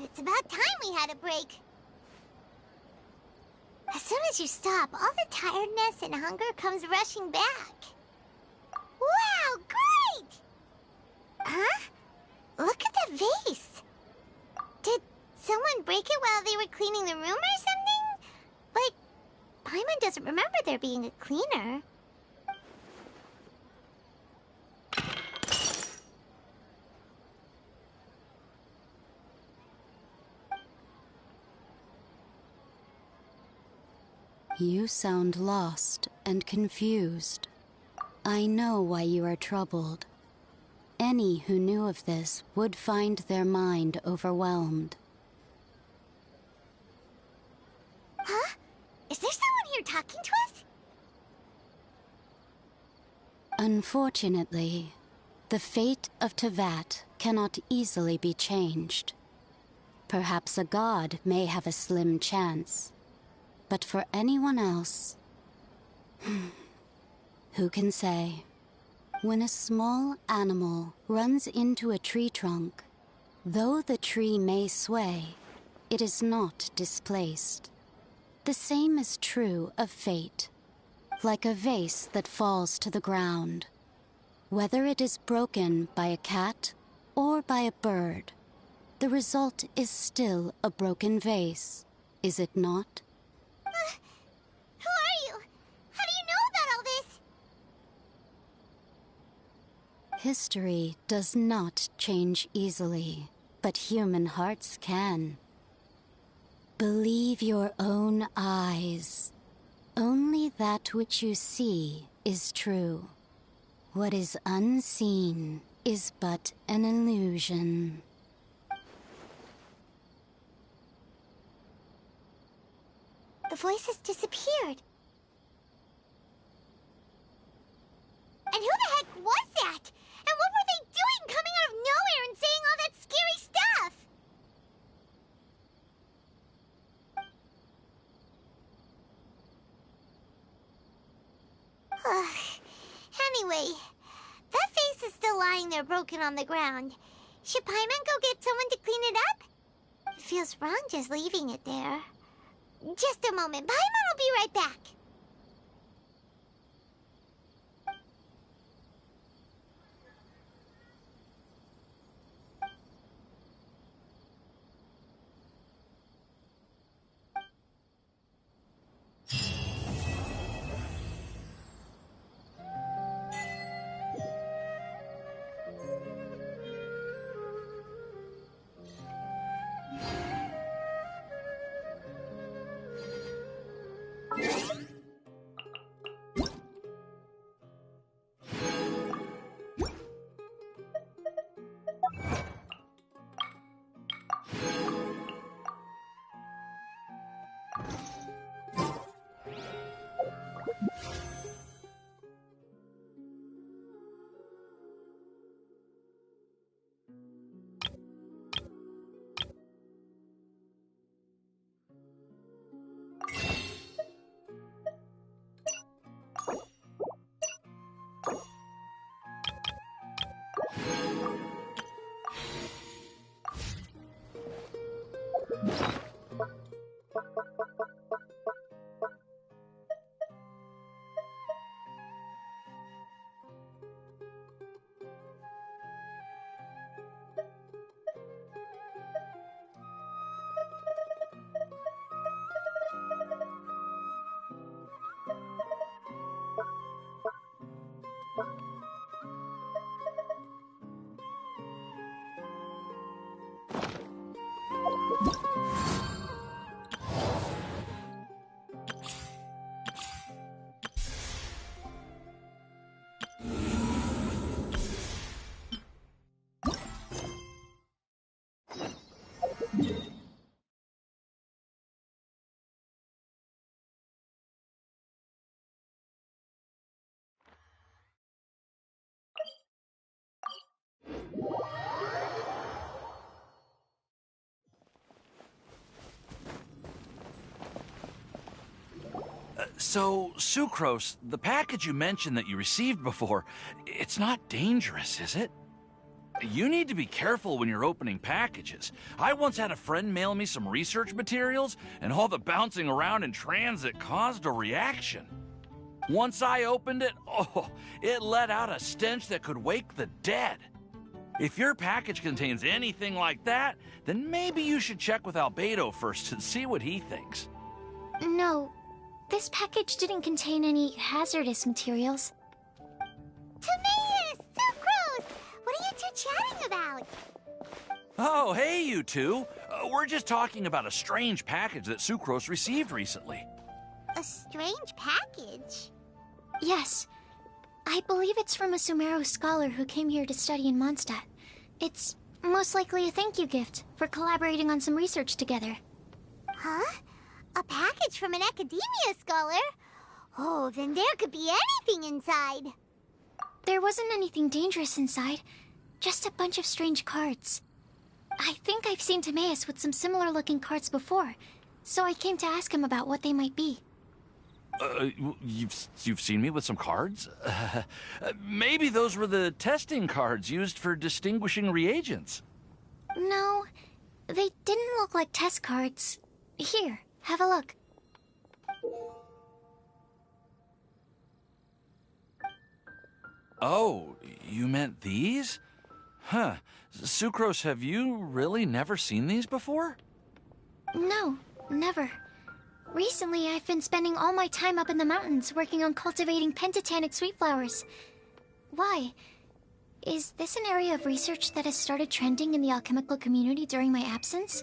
It's about time we had a break. As soon as you stop, all the tiredness and hunger comes rushing back. Wow, great! Huh? Look at the vase. Did someone break it while they were cleaning the room or something? But Paimon doesn't remember there being a cleaner. You sound lost and confused. I know why you are troubled. Any who knew of this would find their mind overwhelmed. Huh? Is there someone here talking to us? Unfortunately, the fate of Teyvat cannot easily be changed. Perhaps a god may have a slim chance. But for anyone else, who can say? When a small animal runs into a tree trunk, though the tree may sway, it is not displaced. The same is true of fate, like a vase that falls to the ground. Whether it is broken by a cat or by a bird, the result is still a broken vase, is it not? Who are you? How do you know about all this? History does not change easily, but human hearts can. Believe your own eyes. Only that which you see is true. What is unseen is but an illusion. The voice has disappeared. And who the heck was that? And what were they doing coming out of nowhere and saying all that scary stuff? Anyway, that face is still lying there broken on the ground. Should Paimon go get someone to clean it up? It feels wrong just leaving it there. Just a moment. Paimon will be right back. So, Sucrose, the package you mentioned that you received before, it's not dangerous, is it? You need to be careful when you're opening packages. I once had a friend mail me some research materials, and all the bouncing around in transit caused a reaction. Once I opened it, it let out a stench that could wake the dead. If your package contains anything like that, then maybe you should check with Albedo first and see what he thinks. No, this package didn't contain any hazardous materials. Timaeus! Sucrose! What are you two chatting about? Oh, hey, you two. We're just talking about a strange package that Sucrose received recently. A strange package? Yes. I believe it's from a Sumeru scholar who came here to study in Mondstadt. It's most likely a thank you gift for collaborating on some research together. Huh? A package from an academia scholar? Oh, then there could be anything inside. There wasn't anything dangerous inside, just a bunch of strange cards. I think I've seen Timaeus with some similar looking cards before, so I came to ask him about what they might be. You've seen me with some cards? Maybe those were the testing cards used for distinguishing reagents. No, they didn't look like test cards. Here, have a look. Oh, you meant these? Huh. Sucrose, have you really never seen these before? No, never. Recently, I've been spending all my time up in the mountains working on cultivating pentatonic sweet flowers. Why? Is this an area of research that has started trending in the alchemical community during my absence?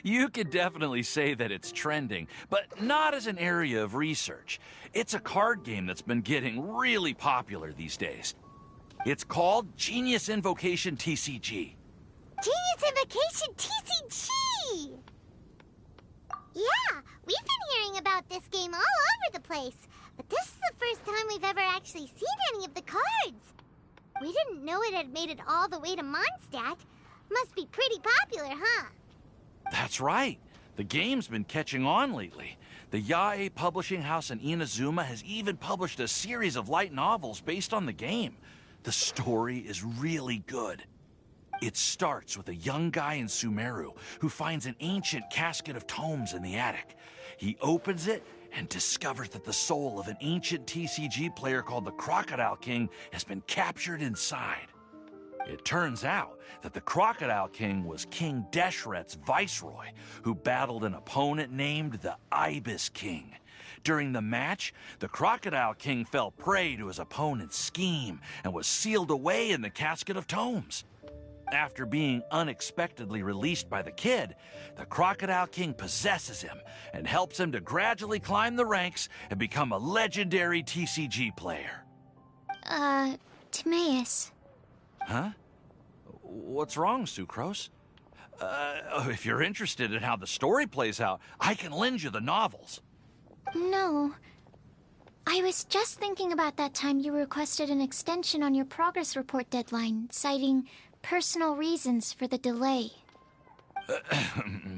You could definitely say that it's trending, but not as an area of research. It's a card game that's been getting really popular these days. It's called Genius Invocation TCG. Genius Invocation TCG! Yeah, we've been hearing about this game all over the place, but this is the first time we've ever actually seen any of the cards. We didn't know it had made it all the way to Mondstadt. Must be pretty popular, huh? That's right. The game's been catching on lately. The Yae publishing house in Inazuma has even published a series of light novels based on the game. The story is really good. It starts with a young guy in Sumeru who finds an ancient casket of tomes in the attic. He opens it and discovers that the soul of an ancient TCG player called the Crocodile King has been captured inside. It turns out that the Crocodile King was King Deshret's viceroy, who battled an opponent named the Ibis King. During the match, the Crocodile King fell prey to his opponent's scheme and was sealed away in the casket of tomes. After being unexpectedly released by the kid, the Crocodile King possesses him and helps him to gradually climb the ranks and become a legendary TCG player. Timaeus. Huh? What's wrong, Sucrose? If you're interested in how the story plays out, I can lend you the novels. No. I was just thinking about that time you requested an extension on your progress report deadline, citing personal reasons for the delay.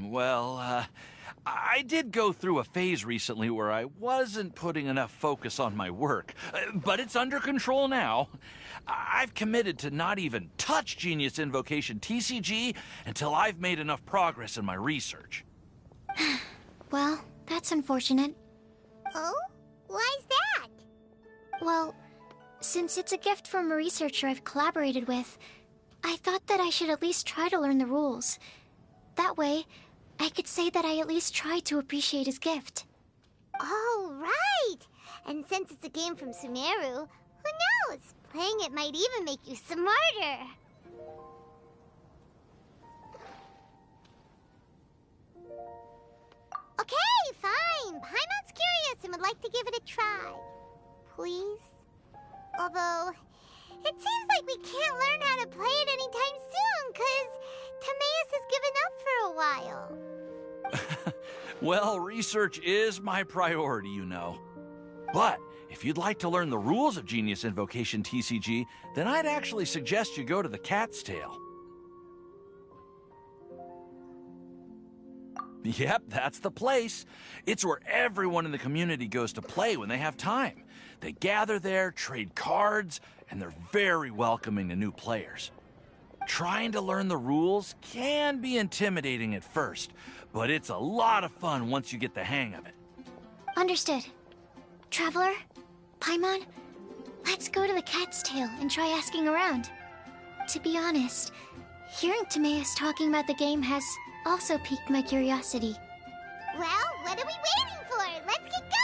Well, I did go through a phase recently where I wasn't putting enough focus on my work, but it's under control now. I've committed to not even touch Genius Invocation TCG until I've made enough progress in my research. Well, that's unfortunate. Oh? Why's that? Well, since it's a gift from a researcher I've collaborated with, I thought that I should at least try to learn the rules. That way, I could say that I at least tried to appreciate his gift. Oh, right! And since it's a game from Sumeru, who knows? Playing it might even make you smarter. Okay, fine. Paimon's curious and would like to give it a try. Please? Although, it seems like we can't learn how to play it anytime soon, because Timaeus has given up for a while. Well, research is my priority, you know. But if you'd like to learn the rules of Genius Invocation TCG, then I'd actually suggest you go to the Cat's Tail. Yep, that's the place. It's where everyone in the community goes to play when they have time. They gather there, trade cards, and they're very welcoming to new players. Trying to learn the rules can be intimidating at first, but it's a lot of fun once you get the hang of it. Understood. Traveler, Paimon, let's go to the Cat's Tail and try asking around. To be honest, hearing Timaeus talking about the game has also piqued my curiosity. Well, what are we waiting for? Let's get going!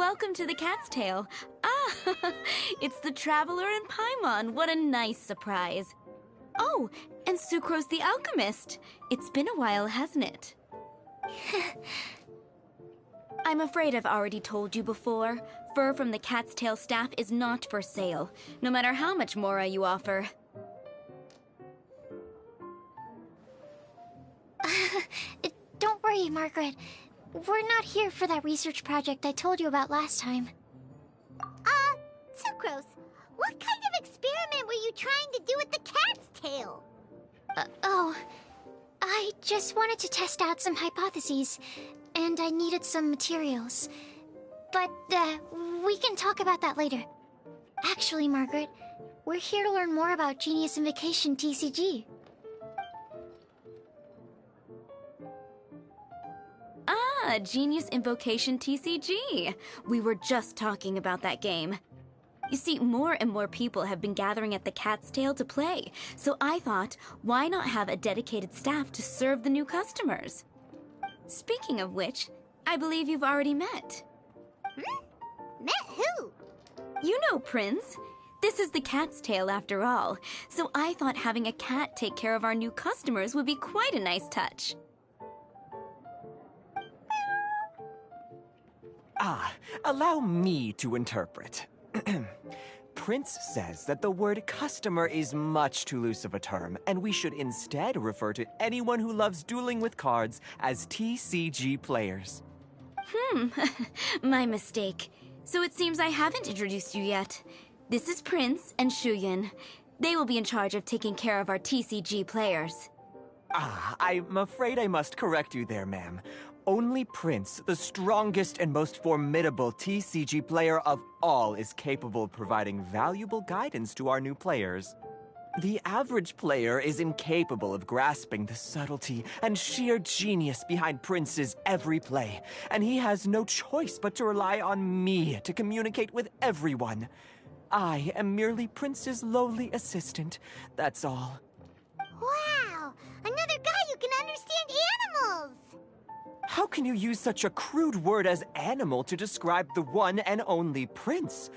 Welcome to the Cat's Tail. Ah, it's the Traveler and Paimon. What a nice surprise. Oh, and Sucrose the Alchemist. It's been a while, hasn't it? I'm afraid I've already told you before. Fur from the Cat's Tail staff is not for sale, no matter how much Mora you offer. Don't worry, Margaret. We're not here for that research project I told you about last time. Sucrose, what kind of experiment were you trying to do with the cat's tail? I just wanted to test out some hypotheses, and I needed some materials. But, we can talk about that later. Actually, Margaret, we're here to learn more about Genius Invocation TCG. Ah, Genius Invocation TCG. We were just talking about that game. You see, more and more people have been gathering at the Cat's Tail to play, so I thought, why not have a dedicated staff to serve the new customers? Speaking of which, I believe you've already met. Met who? You know Prince. This is the Cat's Tail after all, so I thought having a cat take care of our new customers would be quite a nice touch. Allow me to interpret. Prince says that the word customer is much too loose of a term, and we should instead refer to anyone who loves dueling with cards as TCG players. My mistake. So it seems I haven't introduced you yet. This is Prince and Shuyan. They will be in charge of taking care of our TCG players. I'm afraid I must correct you there, ma'am. Only Prince, the strongest and most formidable TCG player of all, is capable of providing valuable guidance to our new players. The average player is incapable of grasping the subtlety and sheer genius behind Prince's every play, and he has no choice but to rely on me to communicate with everyone. I am merely Prince's lowly assistant, that's all. Wow! Another guy who can understand animals! How can you use such a crude word as animal to describe the one and only Prince?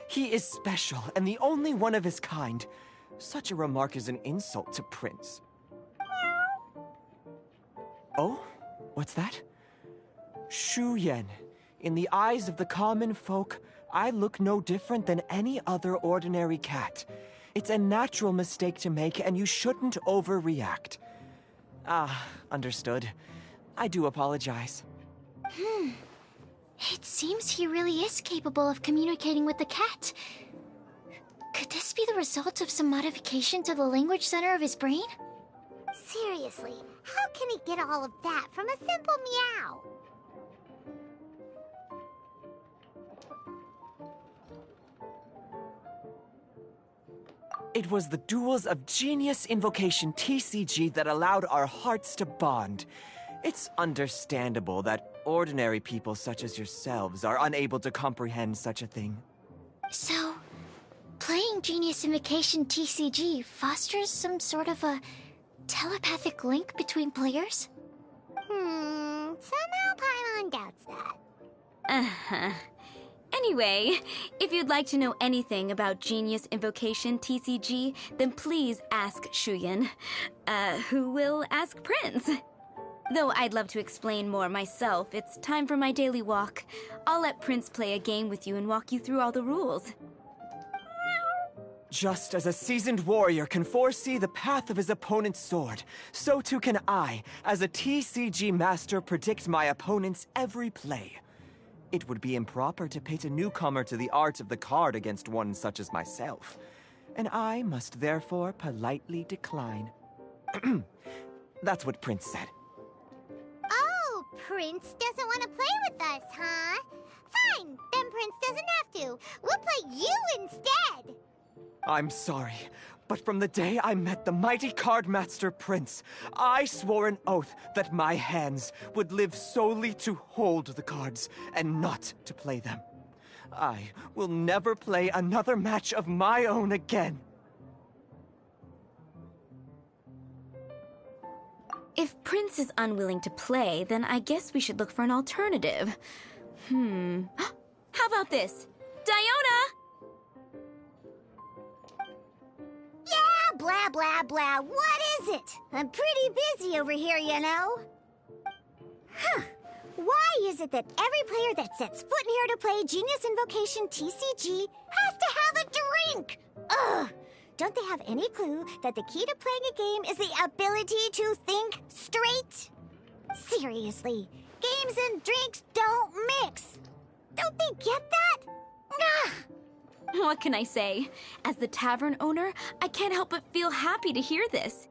He is special and the only one of his kind. Such a remark is an insult to Prince. Oh? What's that? Shuyan. In the eyes of the common folk, I look no different than any other ordinary cat. It's a natural mistake to make, and you shouldn't overreact. Understood. I do apologize. It seems he really is capable of communicating with the cat. Could this be the result of some modification to the language center of his brain? Seriously, how can he get all of that from a simple meow? It was the duels of Genius Invocation TCG that allowed our hearts to bond. It's understandable that ordinary people such as yourselves are unable to comprehend such a thing. So, playing Genius Invocation TCG fosters some sort of a telepathic link between players? Somehow Paimon doubts that. Anyway, if you'd like to know anything about Genius Invocation TCG, then please ask Shuyan, who will ask Prince. Though I'd love to explain more myself, it's time for my daily walk. I'll let Prince play a game with you and walk you through all the rules. Just as a seasoned warrior can foresee the path of his opponent's sword, so too can I, as a TCG master, predict my opponent's every play. It would be improper to pit a newcomer to the art of the card against one such as myself, and I must therefore politely decline. That's what Prince said. Oh, Prince doesn't want to play with us, huh? Fine, then Prince doesn't have to. We'll play you instead. I'm sorry, but from the day I met the mighty cardmaster Prince, I swore an oath that my hands would live solely to hold the cards and not to play them. I will never play another match of my own again. If Prince is unwilling to play, then I guess we should look for an alternative. How about this? Diona! Yeah, blah, blah, blah. What is it? I'm pretty busy over here, you know. Huh. Why is it that every player that sets foot in here to play Genius Invocation TCG has to have a drink? Ugh! Don't they have any clue that the key to playing a game is the ability to think straight? Seriously, games and drinks don't mix. Don't they get that? Ugh! What can I say? As the tavern owner, I can't help but feel happy to hear this.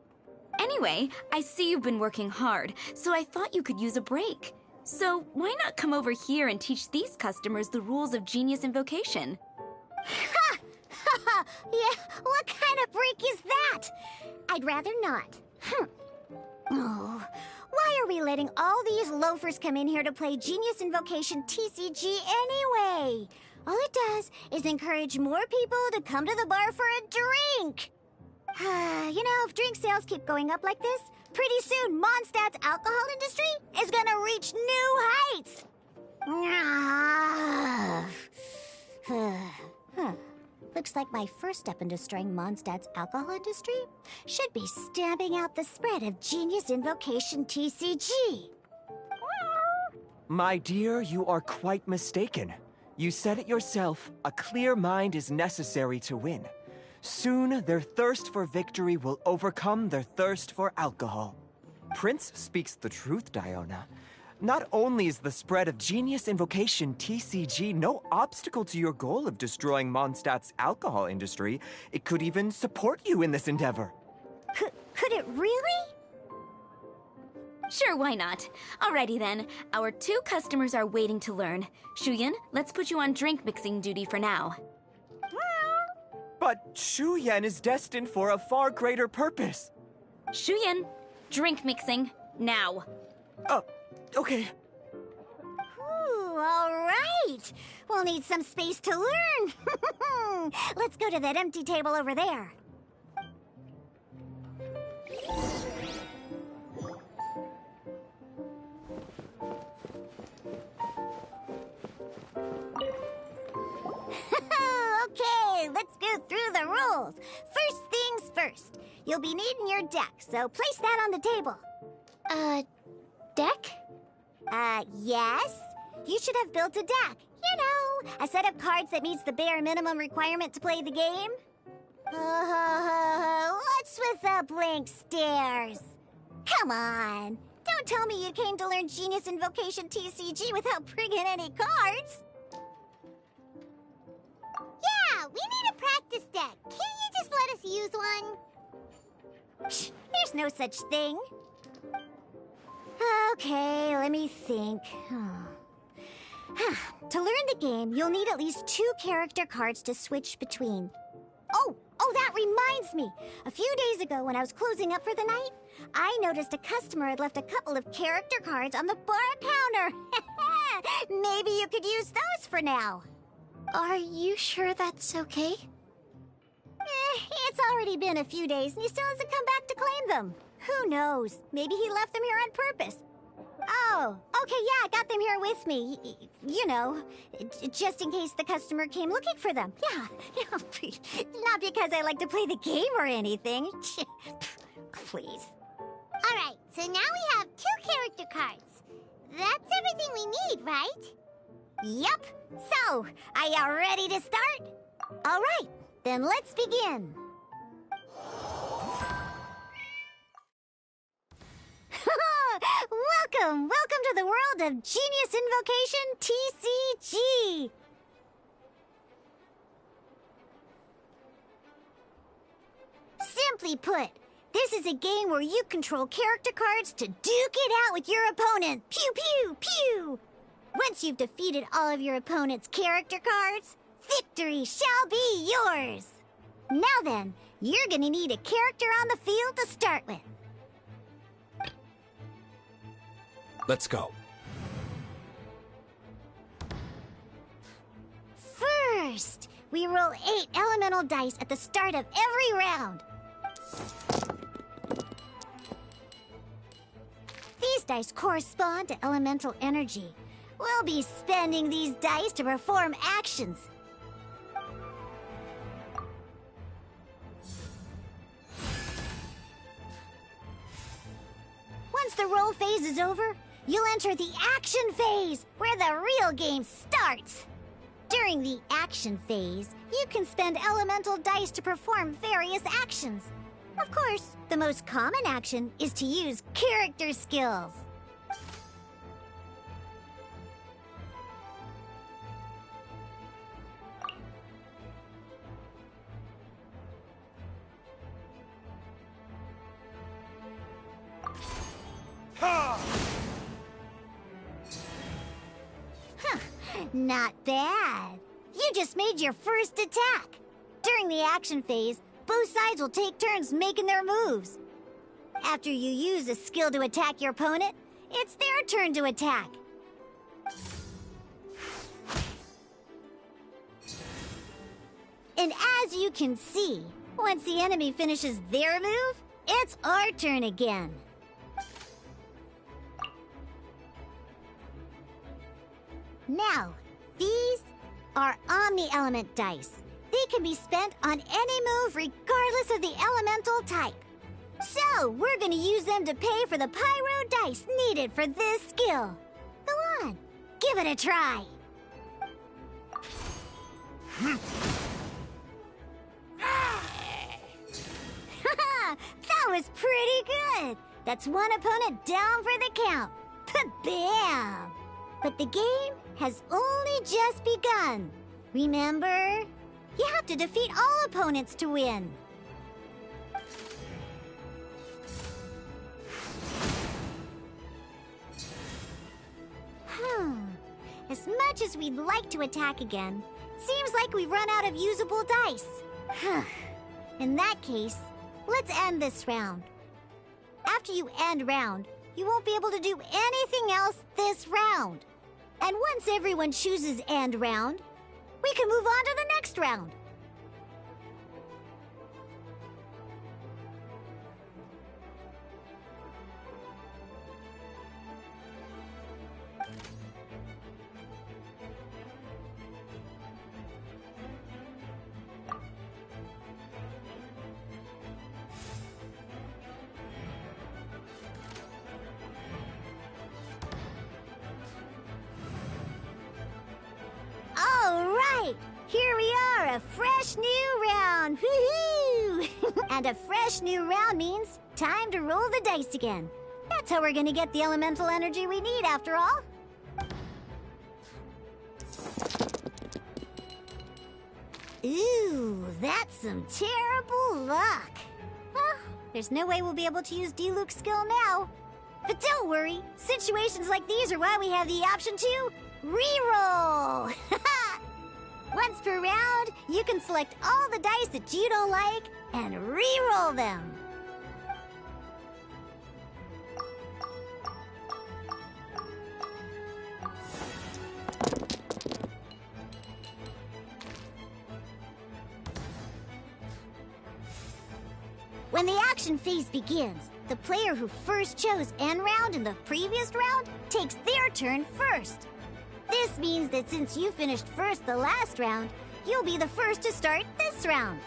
Anyway, I see you've been working hard, so I thought you could use a break. So why not come over here and teach these customers the rules of Genius Invocation? Ha! Ha ha! Yeah, what kind of break is that? I'd rather not. Oh, why are we letting all these loafers come in here to play Genius Invocation TCG anyway? All it does is encourage more people to come to the bar for a drink. You know, if drink sales keep going up like this, pretty soon Mondstadt's alcohol industry is gonna reach new heights. Looks like my first step in destroying Mondstadt's alcohol industry should be stamping out the spread of Genius Invocation TCG. My dear, you are quite mistaken. You said it yourself, a clear mind is necessary to win. Soon, their thirst for victory will overcome their thirst for alcohol. Prince speaks the truth, Diona. Not only is the spread of Genius Invocation TCG no obstacle to your goal of destroying Mondstadt's alcohol industry, it could even support you in this endeavor. Could it really? Sure, why not? Alrighty then, our 2 customers are waiting to learn. Shuyan, let's put you on drink mixing duty for now. But Shuyan is destined for a far greater purpose. Shuyan, drink mixing, now. Okay. Ooh, all right. We'll need some space to learn. Let's go to that empty table over there. Okay, let's go through the rules. First things first. You'll be needing your deck, so place that on the table. Deck? Yes. You should have built a deck. You know, a set of cards that meets the bare minimum requirement to play the game. What's with the blank stares? Come on. Don't tell me you came to learn Genius Invocation TCG without bringing any cards. Yeah, we need a practice deck. Can't you just let us use one? Psh, there's no such thing. Okay, let me think. To learn the game, you'll need at least 2 character cards to switch between. Oh, that reminds me. A few days ago, when I was closing up for the night, I noticed a customer had left a couple of character cards on the bar counter. Maybe you could use those for now. Are you sure that's okay? It's already been a few days and he still hasn't come back to claim them. Who knows? Maybe he left them here on purpose. Oh, okay, yeah, I got them here with me. You know, just in case the customer came looking for them. Yeah, not because I like to play the game or anything. Please. All right, so now we have 2 character cards. That's everything we need, right? Yep. So, are you ready to start? All right, then let's begin. Welcome to the world of Genius Invocation TCG! Simply put, this is a game where you control character cards to duke it out with your opponent. Pew, pew, pew! Once you've defeated all of your opponent's character cards, victory shall be yours! Now then, you're gonna need a character on the field to start with. Let's go. First, we roll 8 elemental dice at the start of every round. These dice correspond to elemental energy. We'll be spending these dice to perform actions. Once the roll phase is over, you'll enter the action phase, where the real game starts. During the action phase, you can spend elemental dice to perform various actions. Of course, the most common action is to use character skills. Not bad. You just made your first attack. During the action phase, both sides will take turns making their moves. After you use a skill to attack your opponent, it's their turn to attack. And as you can see, once the enemy finishes their move, it's our turn again. Now, these are Omni-Element dice. They can be spent on any move regardless of the elemental type. So, we're gonna use them to pay for the pyro dice needed for this skill. Go on, give it a try. That was pretty good. That's one opponent down for the count. Bam! But the game has only just begun. Remember? You have to defeat all opponents to win. As much as we'd like to attack again, seems like we've run out of usable dice. In that case, let's end this round. After you end round, you won't be able to do anything else this round. And once everyone chooses end round, we can move on to the next round. All right, here we are, a fresh new round. Woohoo! And a fresh new round means time to roll the dice again. That's how we're gonna get the elemental energy we need, after all. Ooh, that's some terrible luck. Well, there's no way we'll be able to use Diluc's skill now. But don't worry, situations like these are why we have the option to reroll. Once per round, you can select all the dice that you don't like and reroll them. When the action phase begins, the player who first chose end round in the previous round takes their turn first. This means that since you finished first the last round, you'll be the first to start this round.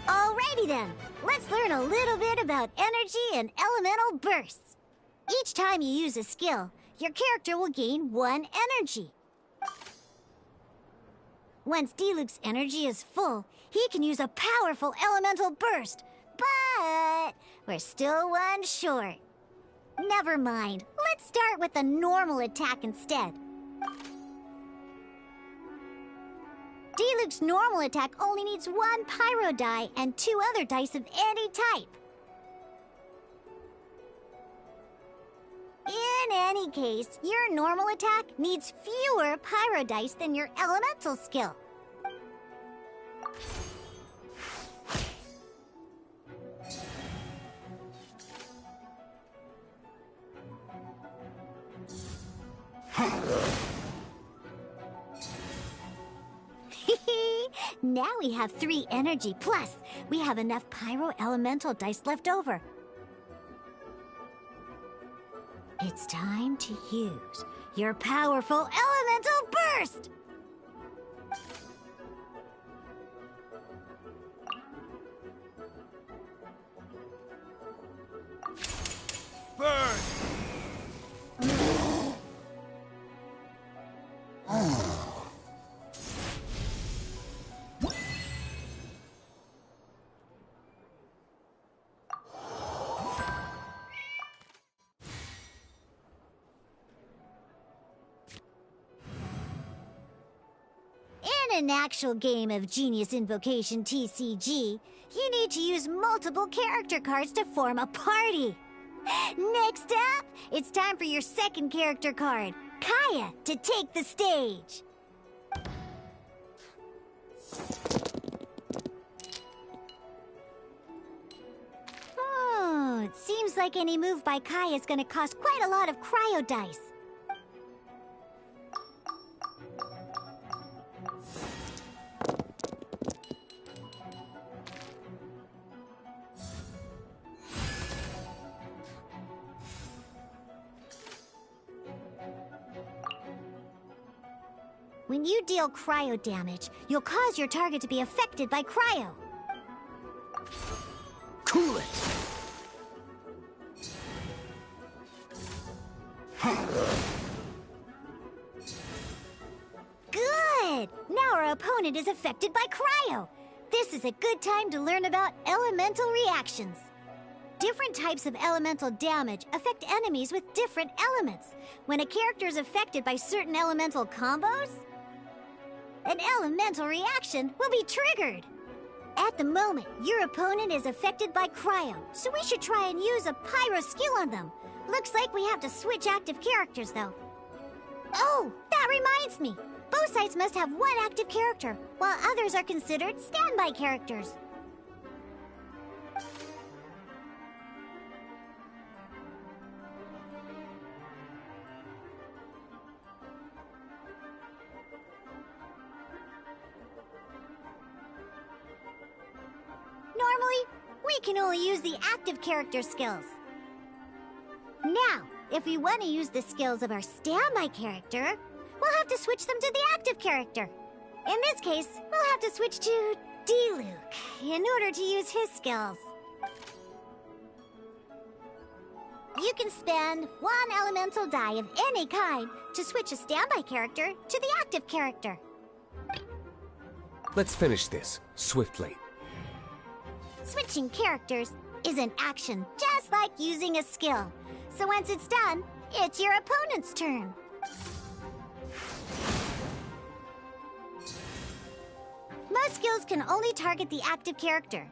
Alrighty then, let's learn a little bit about energy and elemental bursts. Each time you use a skill, your character will gain 1 energy. Once Diluc's energy is full, he can use a powerful elemental burst. But we're still 1 short. Never mind, let's start with a normal attack instead. Diluc's normal attack only needs 1 pyro die and 2 other dice of any type. In any case, your normal attack needs fewer pyro dice than your elemental skill. Now we have 3 energy, plus we have enough pyro elemental dice left over. It's time to use your powerful elemental burst! Burn! In an actual game of Genius Invocation TCG, you need to use multiple character cards to form a party. Next up, it's time for your second character card, Kaya, to take the stage. It seems like any move by Kaya is going to cost quite a lot of cryo dice. When you deal cryo damage, you'll cause your target to be affected by cryo. Cool it! Good! Now our opponent is affected by cryo. This is a good time to learn about elemental reactions. Different types of elemental damage affect enemies with different elements. When a character is affected by certain elemental combos, an elemental reaction will be triggered. At the moment, your opponent is affected by cryo, so we should try and use a pyro skill on them. Looks like we have to switch active characters, though. Oh, that reminds me. Both sides must have one active character, while others are considered standby characters. Normally, we can only use the active character skills. Now, if we want to use the skills of our standby character, we'll have to switch them to the active character. In this case, we'll have to switch to Diluc in order to use his skills. You can spend one elemental die of any kind to switch a standby character to the active character. Let's finish this swiftly. Switching characters is an action just like using a skill. So once it's done, it's your opponent's turn. Most skills can only target the active character.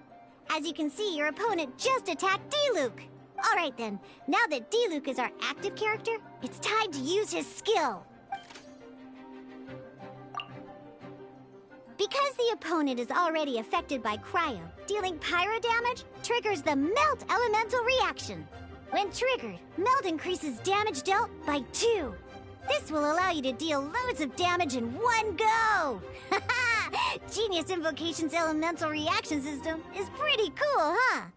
As you can see, your opponent just attacked Diluc. Alright then, now that Diluc is our active character, it's time to use his skill. Because the opponent is already affected by cryo, dealing pyro damage triggers the Melt elemental reaction. When triggered, Melt increases damage dealt by 2. This will allow you to deal loads of damage in one go! Genius Invocation's elemental reaction system is pretty cool, huh?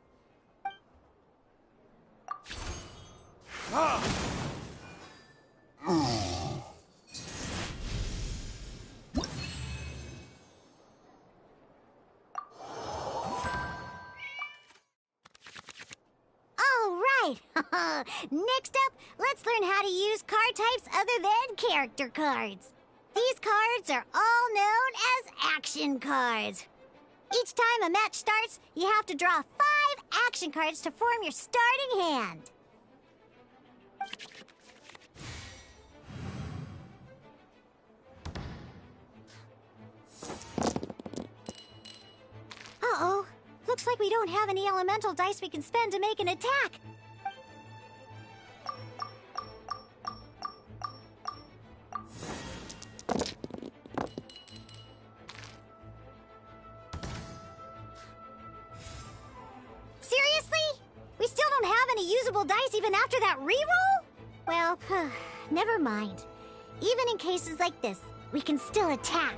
Next up, let's learn how to use card types other than character cards. These cards are all known as action cards. Each time a match starts, you have to draw 5 action cards to form your starting hand. Uh-oh. Looks like we don't have any elemental dice we can spend to make an attack. Seriously? We still don't have any usable dice even after that reroll? Well, never mind. Even in cases like this, we can still attack.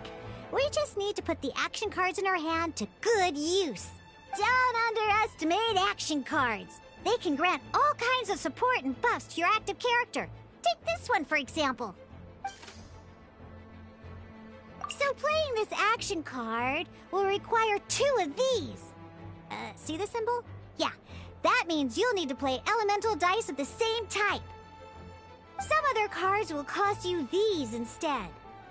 We just need to put the action cards in our hand to good use. Don't underestimate action cards. They can grant all kinds of support and buffs to your active character. Take this one, for example. So playing this action card will require 2 of these. See the symbol? Yeah, that means you'll need to play elemental dice of the same type. Some other cards will cost you these instead.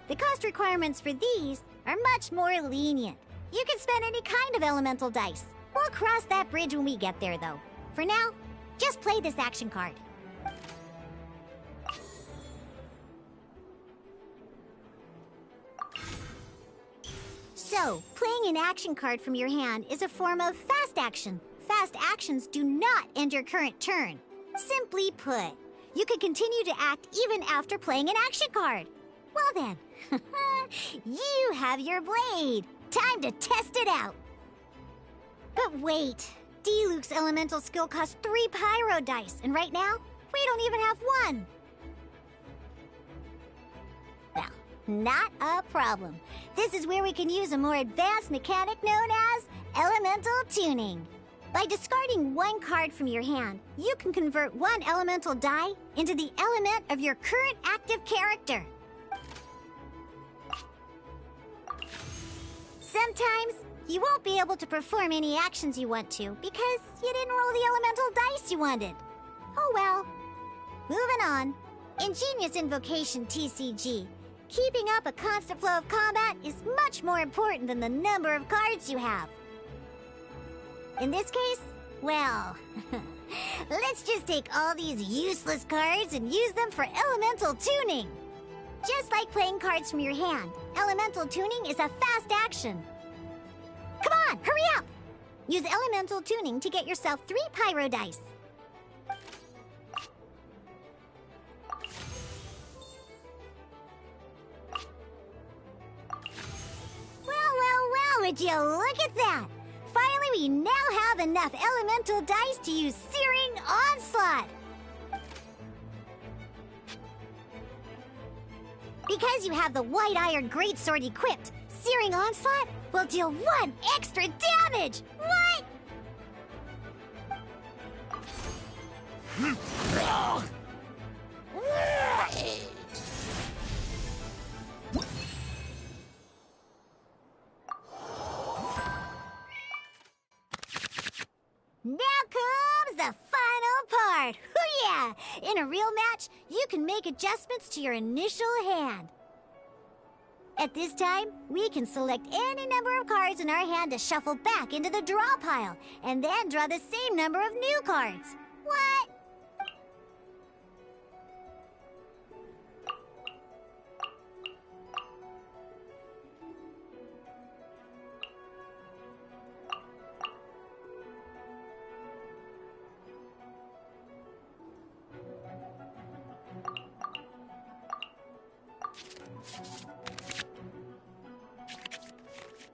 The cost requirements for these are much more lenient. You can spend any kind of elemental dice. We'll cross that bridge when we get there, though. For now, just play this action card. So, playing an action card from your hand is a form of fast action. Fast actions do not end your current turn. Simply put, you can continue to act even after playing an action card. Well then, you have your blade. Time to test it out. But wait, Diluc's elemental skill costs 3 pyro dice, and right now, we don't even have 1. Well, not a problem. This is where we can use a more advanced mechanic known as elemental tuning. By discarding 1 card from your hand, you can convert 1 elemental die into the element of your current active character. Sometimes, you won't be able to perform any actions you want to because you didn't roll the elemental dice you wanted. Oh well. Moving on. In Genius Invocation TCG, keeping up a constant flow of combat is much more important than the number of cards you have. In this case, well, let's just take all these useless cards and use them for elemental tuning. Just like playing cards from your hand, elemental tuning is a fast action. Come on, hurry up! Use elemental tuning to get yourself 3 pyro dice. Well, would you look at that? Finally, we now have enough elemental dice to use Searing Onslaught. Because you have the White Iron Greatsword equipped, Searing Onslaught will deal 1 extra damage! What? Now comes the final part! Hoo-yeah! In a real match, you can make adjustments to your initial hand. At this time, we can select any number of cards in our hand to shuffle back into the draw pile, and then draw the same number of new cards. What?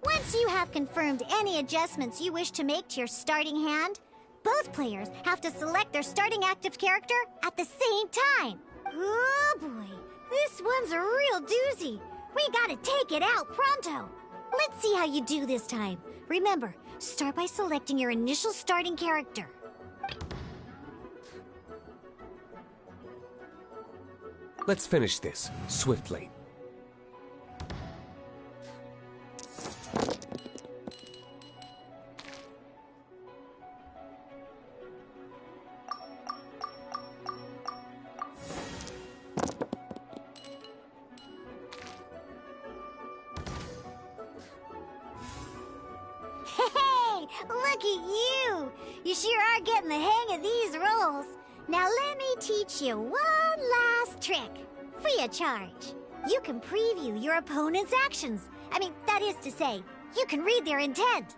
Once you have confirmed any adjustments you wish to make to your starting hand, both players have to select their starting active character at the same time. Oh boy, this one's a real doozy. We gotta take it out pronto. Let's see how you do this time. Remember, start by selecting your initial starting character. Let's finish this, swiftly. Hey, look at you! You sure are getting the hang of these rolls. Now let me teach you one last trick, free of charge. You can preview your opponent's actions. I mean, that is to say, you can read their intent.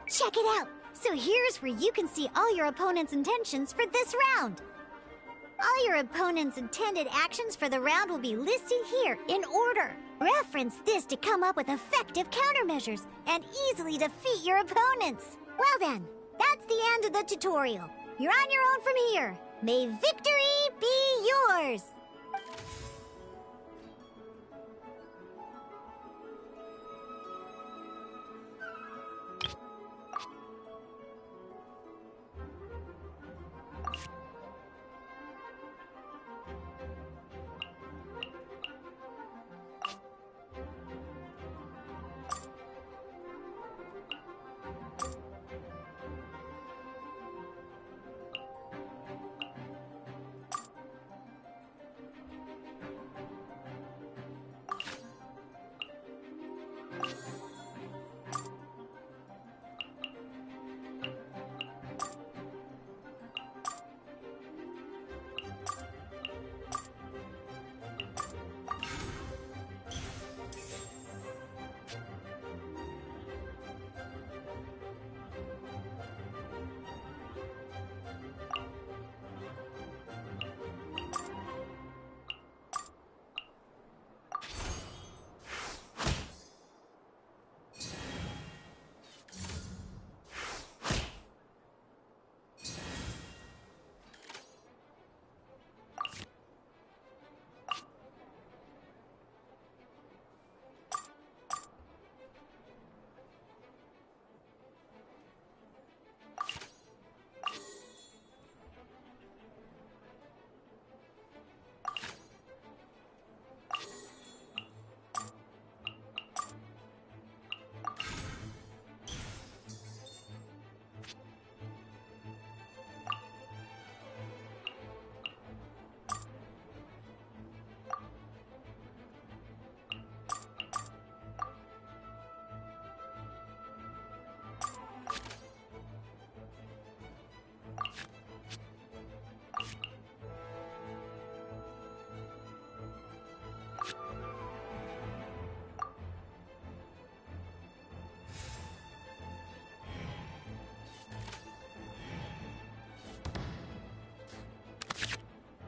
Check it out! So here's where you can see all your opponent's intentions for this round. All your opponent's intended actions for the round will be listed here in order. Reference this to come up with effective countermeasures and easily defeat your opponents. Well then, that's the end of the tutorial. You're on your own from here. May victory be yours!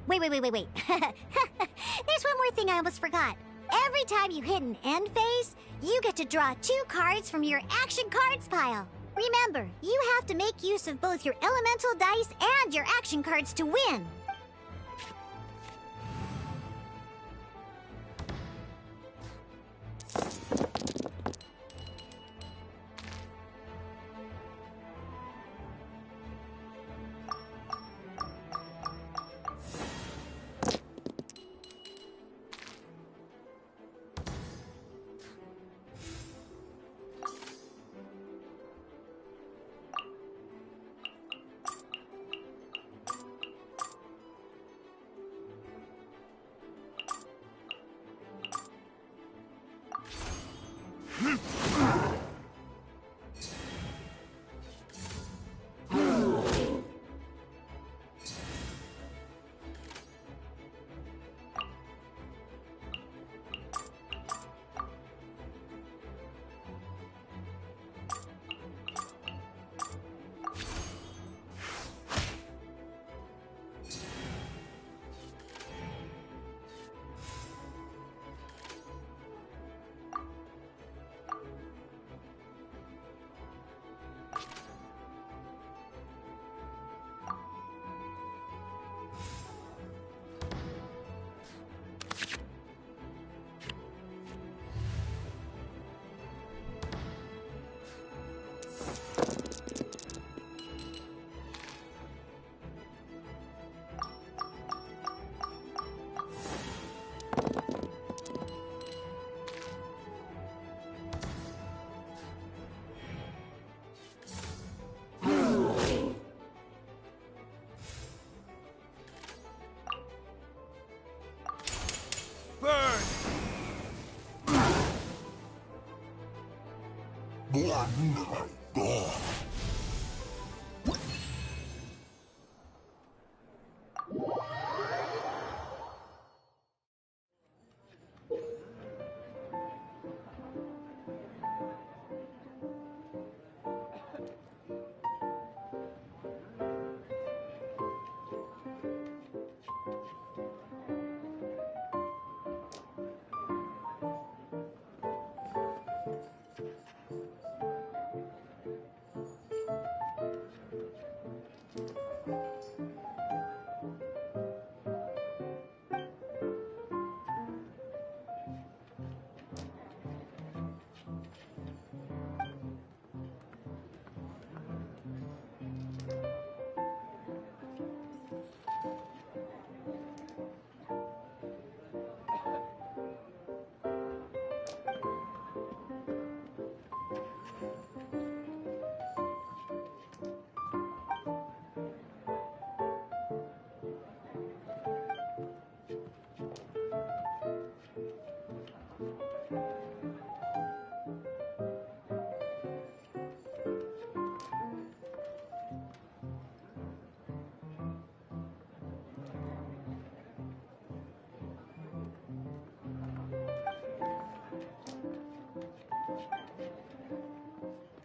Wait. There's one more thing I almost forgot. Every time you hit an end phase, you get to draw 2 cards from your action cards pile. Remember, you have to make use of both your elemental dice and your action cards to win.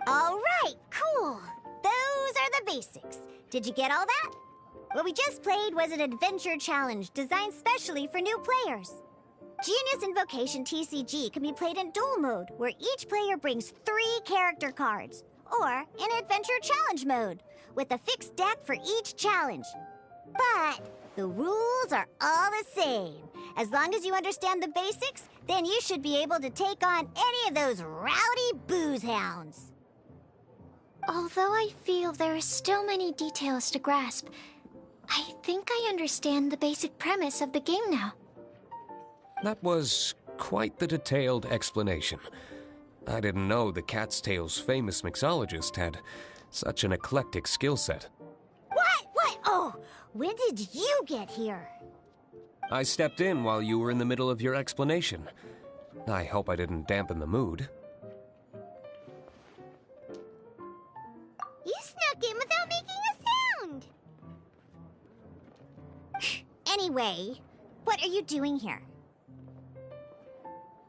All right, cool. Those are the basics. Did you get all that? What we just played was an adventure challenge designed specially for new players. Genius Invocation TCG can be played in duel mode, where each player brings 3 character cards, or in adventure challenge mode, with a fixed deck for each challenge. But the rules are all the same. As long as you understand the basics, then you should be able to take on any of those rowdy booze hounds. Although I feel there are still many details to grasp, I think I understand the basic premise of the game now. That was quite the detailed explanation. I didn't know the Cat's Tail's famous mixologist had such an eclectic skill set. What? Oh, when did you get here? I stepped in while you were in the middle of your explanation. I hope I didn't dampen the mood. You snuck in without making a sound! Anyway, what are you doing here?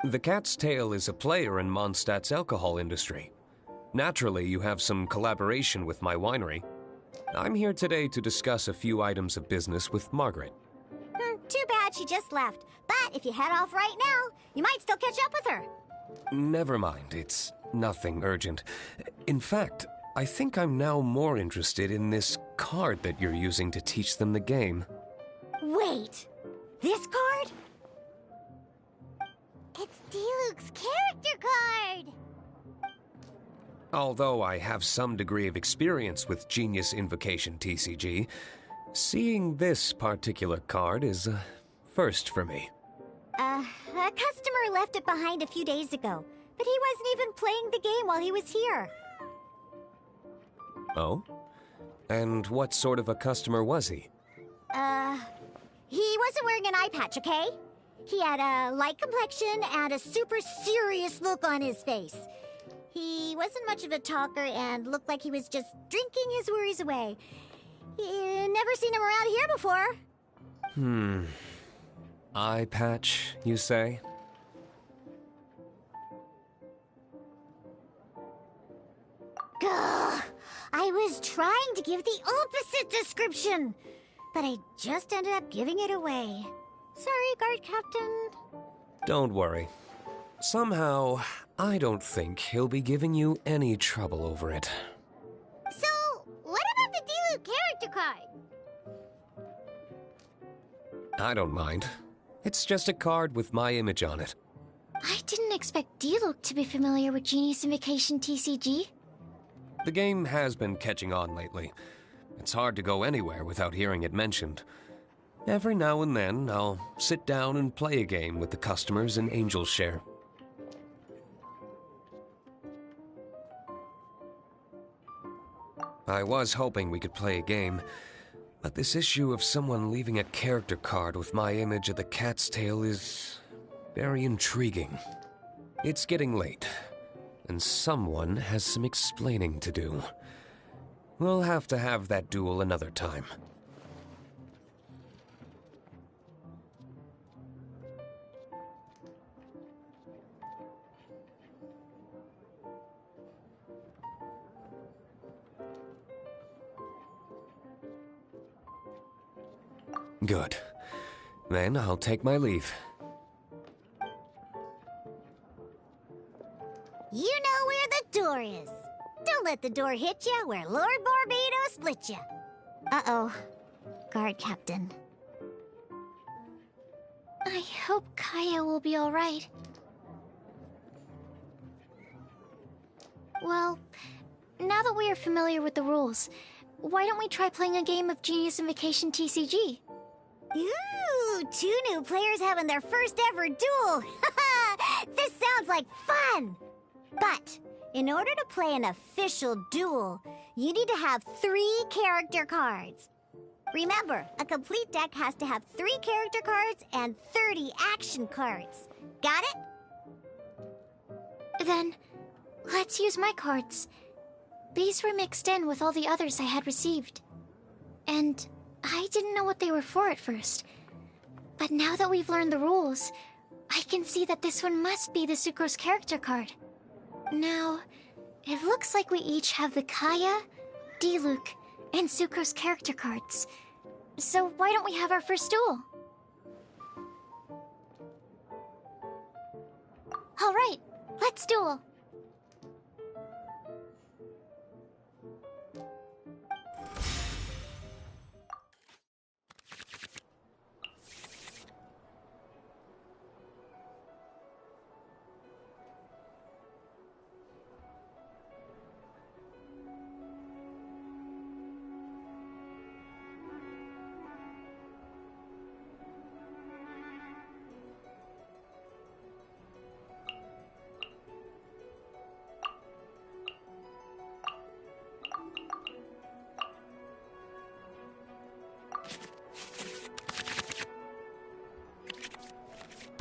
The Cat's Tail is a player in Mondstadt's alcohol industry. Naturally, you have some collaboration with my winery. I'm here today to discuss a few items of business with Margaret. Too bad she just left. But if you head off right now, you might still catch up with her. Never mind, it's nothing urgent. In fact, I think I'm now more interested in this card that you're using to teach them the game. Wait, this card? It's Diluc's character card! Although I have some degree of experience with Genius Invocation TCG, seeing this particular card is a first for me. A customer left it behind a few days ago, but he wasn't even playing the game while he was here. Oh? And what sort of a customer was he? He wasn't wearing an eye patch, okay? He had a light complexion and a super serious look on his face. He wasn't much of a talker and looked like he was just drinking his worries away. Never seen him around here before. Eye patch, you say? Gah! I was trying to give the opposite description, but I just ended up giving it away. Sorry, Guard Captain. Don't worry. Somehow, I don't think he'll be giving you any trouble over it. So, what about the Diluc character card? I don't mind. It's just a card with my image on it. I didn't expect Diluc to be familiar with Genius Invocation TCG. The game has been catching on lately. It's hard to go anywhere without hearing it mentioned. Every now and then, I'll sit down and play a game with the customers in Angel Share. I was hoping we could play a game, but this issue of someone leaving a character card with my image of the cat's tail is very intriguing. It's getting late, and someone has some explaining to do. We'll have to have that duel another time. Good. Then I'll take my leave. You know where the door is. Don't let the door hit you where Lord Barbados split you. Uh-oh. Guard Captain. I hope Kaya will be alright. Well, now that we are familiar with the rules, why don't we try playing a game of Genius Invocation TCG? Ooh, 2 new players having their first ever duel. This sounds like fun. But in order to play an official duel, you need to have 3 character cards. Remember, a complete deck has to have 3 character cards and 30 action cards. Got it? Then, let's use my cards. These were mixed in with all the others I had received. And I didn't know what they were for at first. But now that we've learned the rules, I can see that this one must be the Sucrose character card. Now, it looks like we each have the Kaya, Diluc, and Sucrose character cards. So why don't we have our first duel? Alright, let's duel.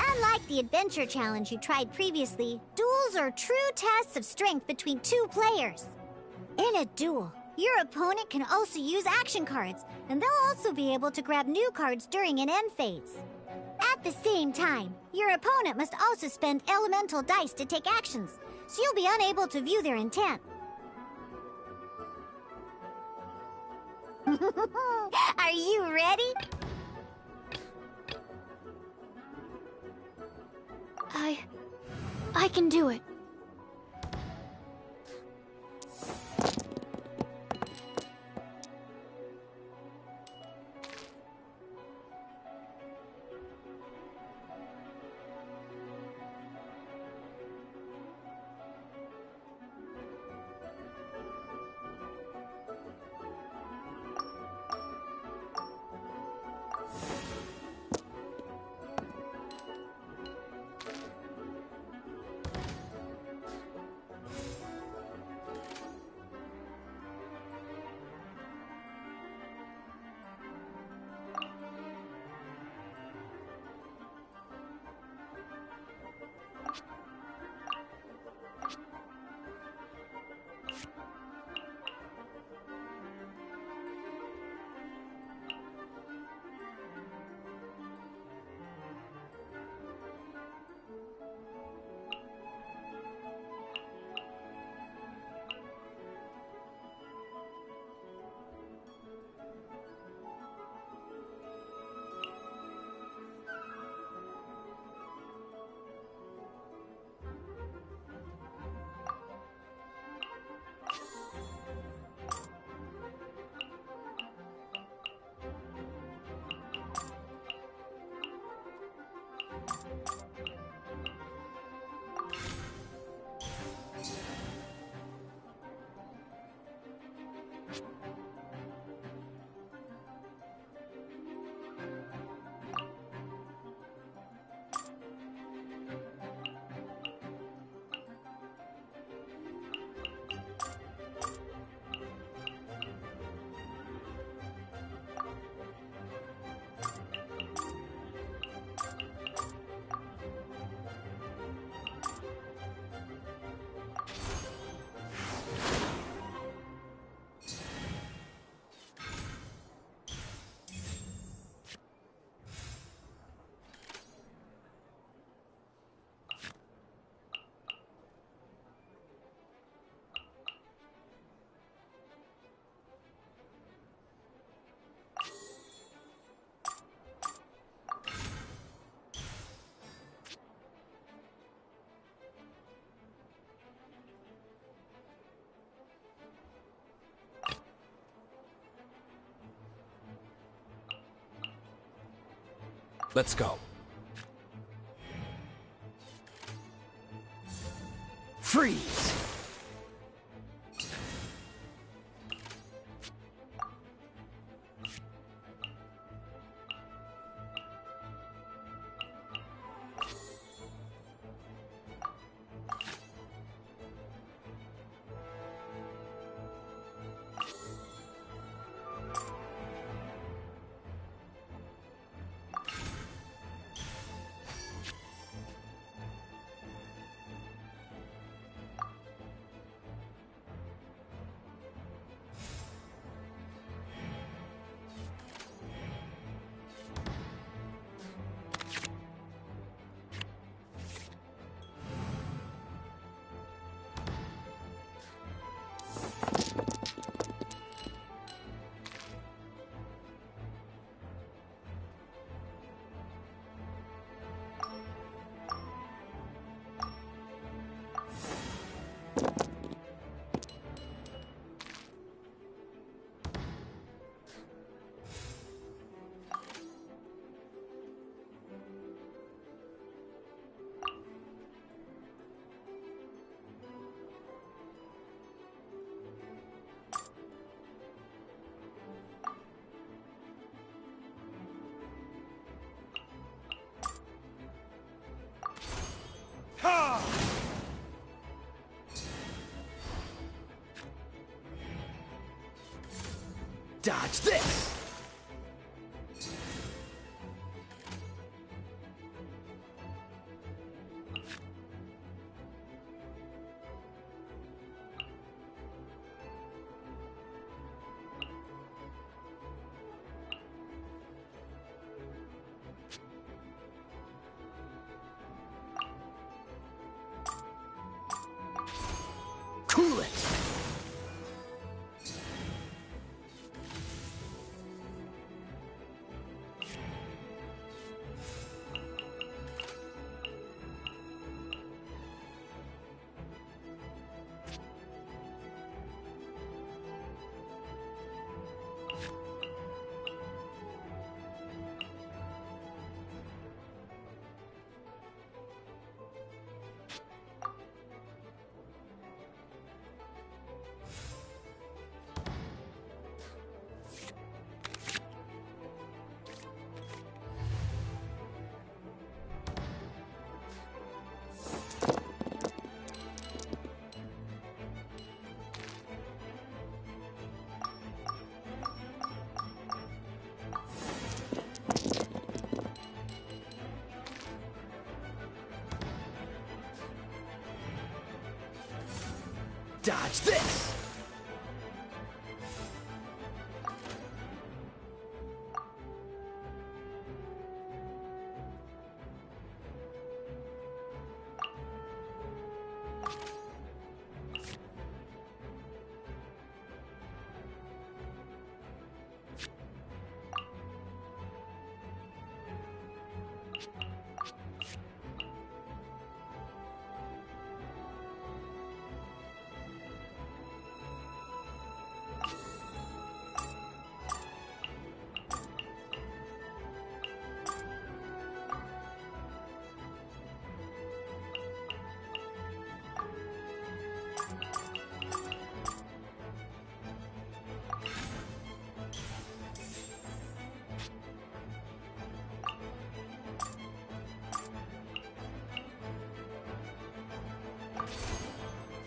Unlike the adventure challenge you tried previously, duels are true tests of strength between 2 players. In a duel, your opponent can also use action cards, and they'll also be able to grab new cards during an end phase. At the same time, your opponent must also spend elemental dice to take actions, so you'll be unable to view their intent. Are you ready? I can do it. Let's go. Freeze! Dodge this! Cool it! Dodge this!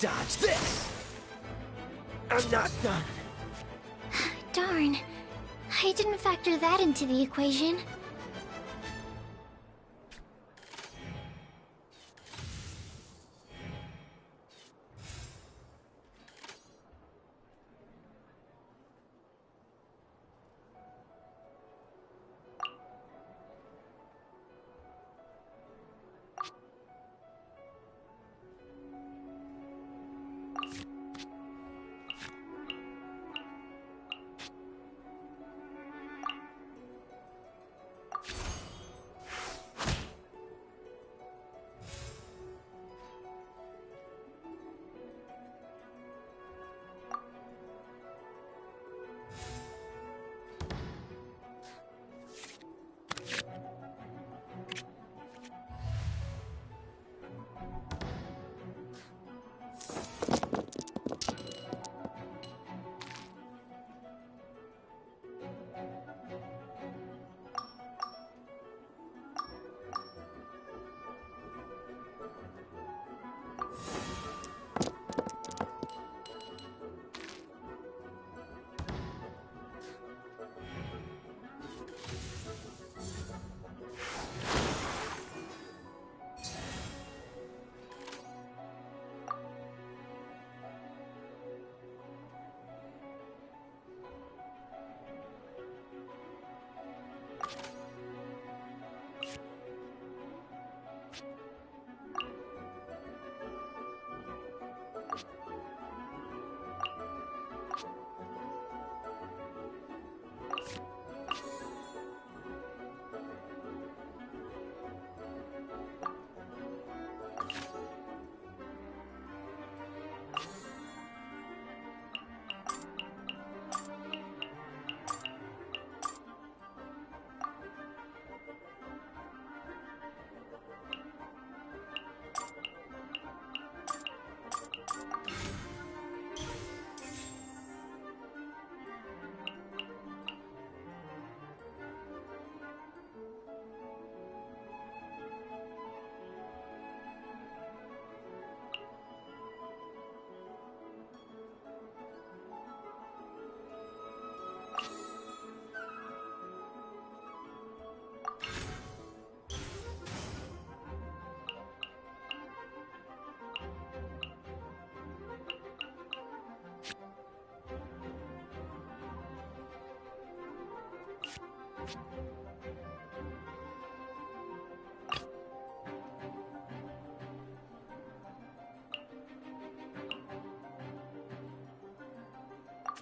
Dodge this! I'm not done. Darn. I didn't factor that into the equation.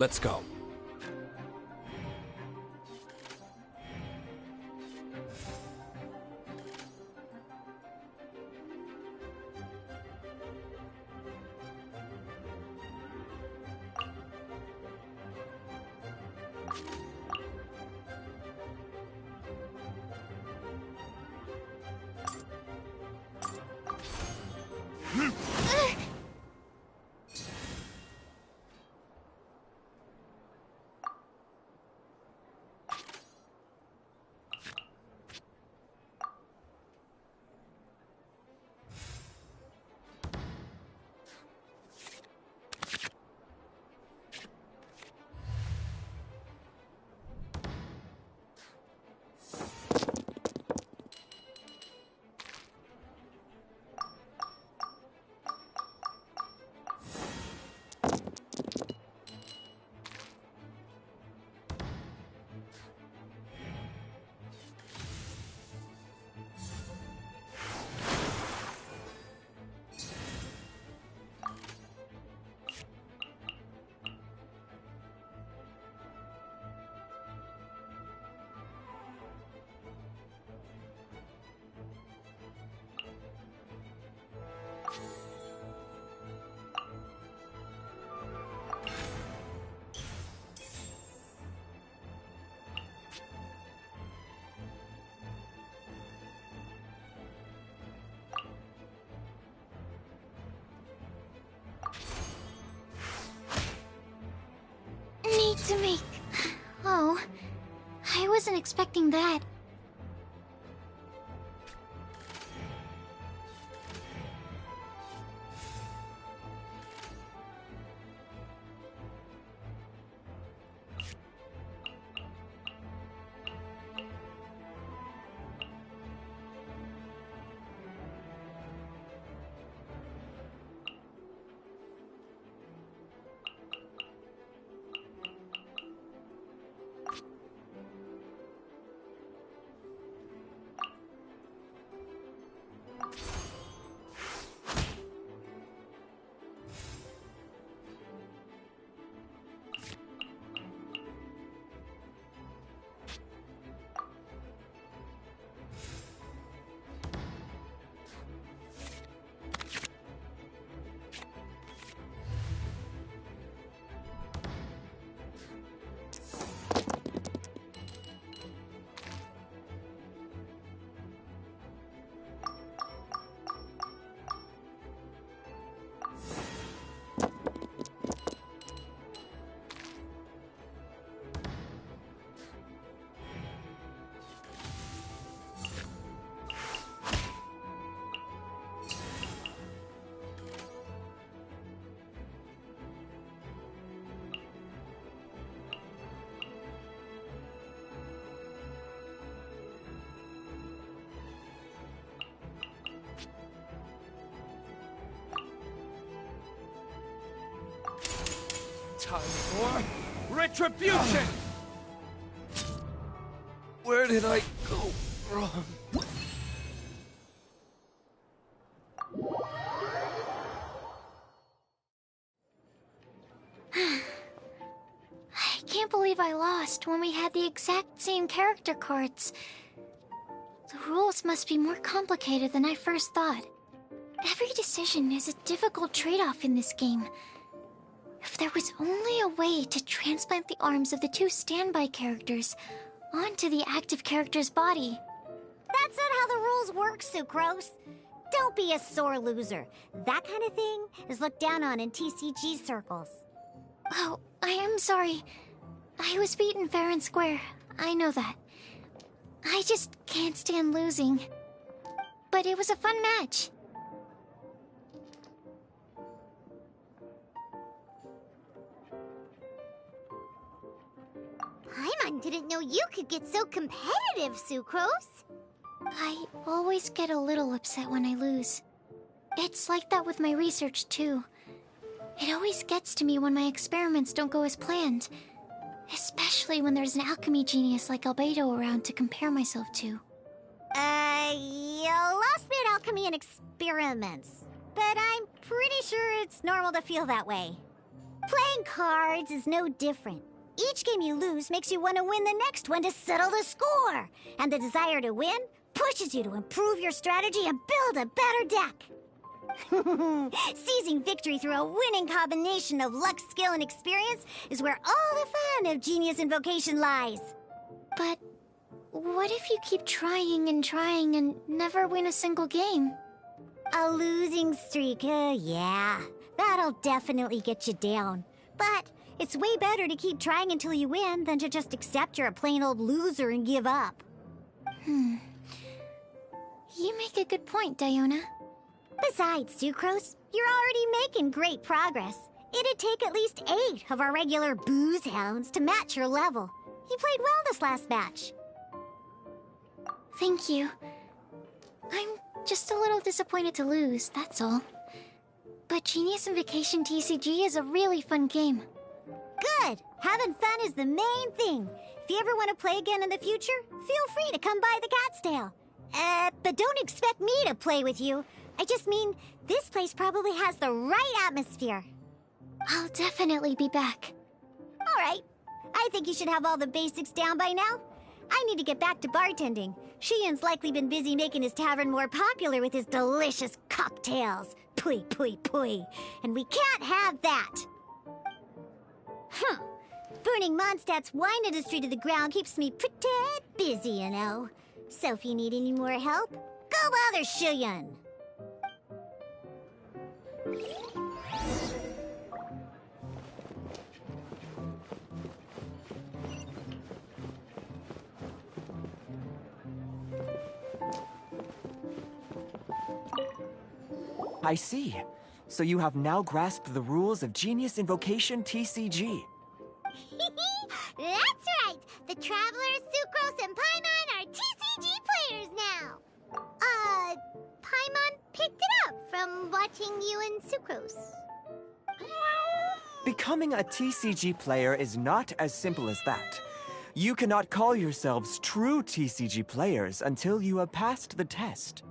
Let's go. to make. Oh, I wasn't expecting that. Time for retribution! Where did I go wrong? I can't believe I lost when we had the exact same character cards. The rules must be more complicated than I first thought. Every decision is a difficult trade-off in this game. If there was only a way to transplant the arms of the two standby characters onto the active character's body. That's not how the rules work, Sucrose. Don't be a sore loser. That kind of thing is looked down on in TCG circles. Oh, I am sorry. I was beaten fair and square. I know that. I just can't stand losing. But it was a fun match. Paimon didn't know you could get so competitive, Sucrose. I always get a little upset when I lose. It's like that with my research, too. It always gets to me when my experiments don't go as planned. Especially when there's an alchemy genius like Albedo around to compare myself to. You lost me at alchemy and experiments. But I'm pretty sure it's normal to feel that way. Playing cards is no different. Each game you lose makes you want to win the next one to settle the score. And the desire to win pushes you to improve your strategy and build a better deck. Seizing victory through a winning combination of luck, skill, and experience is where all the fun of Genius Invocation lies. But what if you keep trying and never win a single game? A losing streak, yeah. That'll definitely get you down. But it's way better to keep trying until you win than to just accept you're a plain old loser and give up. You make a good point, Diona. Besides, Sucrose, you're already making great progress. It'd take at least 8 of our regular booze hounds to match your level. You played well this last match. Thank you. I'm just a little disappointed to lose, that's all. But Genius Invocation TCG is a really fun game. Good! Having fun is the main thing. If you ever want to play again in the future, feel free to come by the Cat's Tail. But don't expect me to play with you. I just mean, this place probably has the right atmosphere. I'll definitely be back. All right. I think you should have all the basics down by now. I need to get back to bartending. Shiyan's likely been busy making his tavern more popular with his delicious cocktails. Pui, pui, pui. And we can't have that. Burning Mondstadt's wine industry to the ground keeps me pretty busy, you know. So if you need any more help, go bother Shiyan. I see. So you have now grasped the rules of Genius Invocation TCG. That's right! The Travelers, Sucrose, and Paimon are TCG players now! Paimon picked it up from watching you and Sucrose. Becoming a TCG player is not as simple as that. You cannot call yourselves true TCG players until you have passed the test.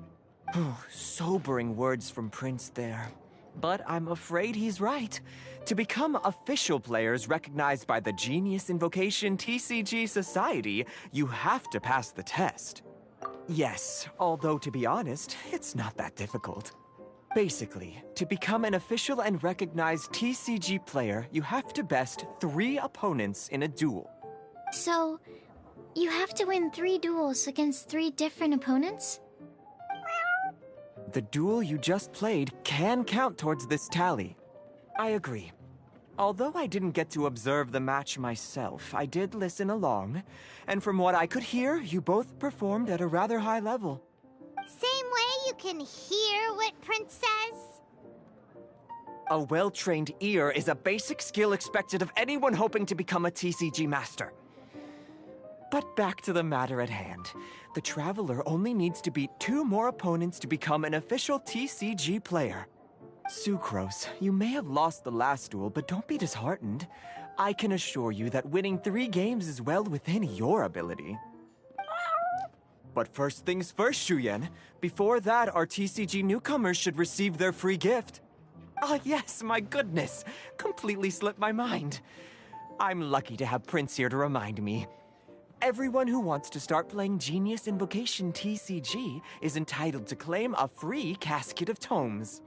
Sobering words from Prince there. But I'm afraid he's right. To become official players recognized by the Genius Invocation TCG Society, you have to pass the test. Yes, although to be honest, it's not that difficult. Basically, to become an official and recognized TCG player, you have to best 3 opponents in a duel. So, you have to win 3 duels against 3 different opponents? The duel you just played can count towards this tally. I agree. Although I didn't get to observe the match myself, I did listen along, and from what I could hear, you both performed at a rather high level. Same way you can hear what Prince says? A well-trained ear is a basic skill expected of anyone hoping to become a TCG master. But back to the matter at hand. The Traveler only needs to beat 2 more opponents to become an official TCG player. Sucrose, you may have lost the last duel, but don't be disheartened. I can assure you that winning 3 games is well within your ability. But first things first, Shuyen. Before that, our TCG newcomers should receive their free gift. Ah, yes, my goodness. Completely slipped my mind. I'm lucky to have Prince here to remind me. Everyone who wants to start playing Genius Invocation TCG is entitled to claim a free casket of tomes.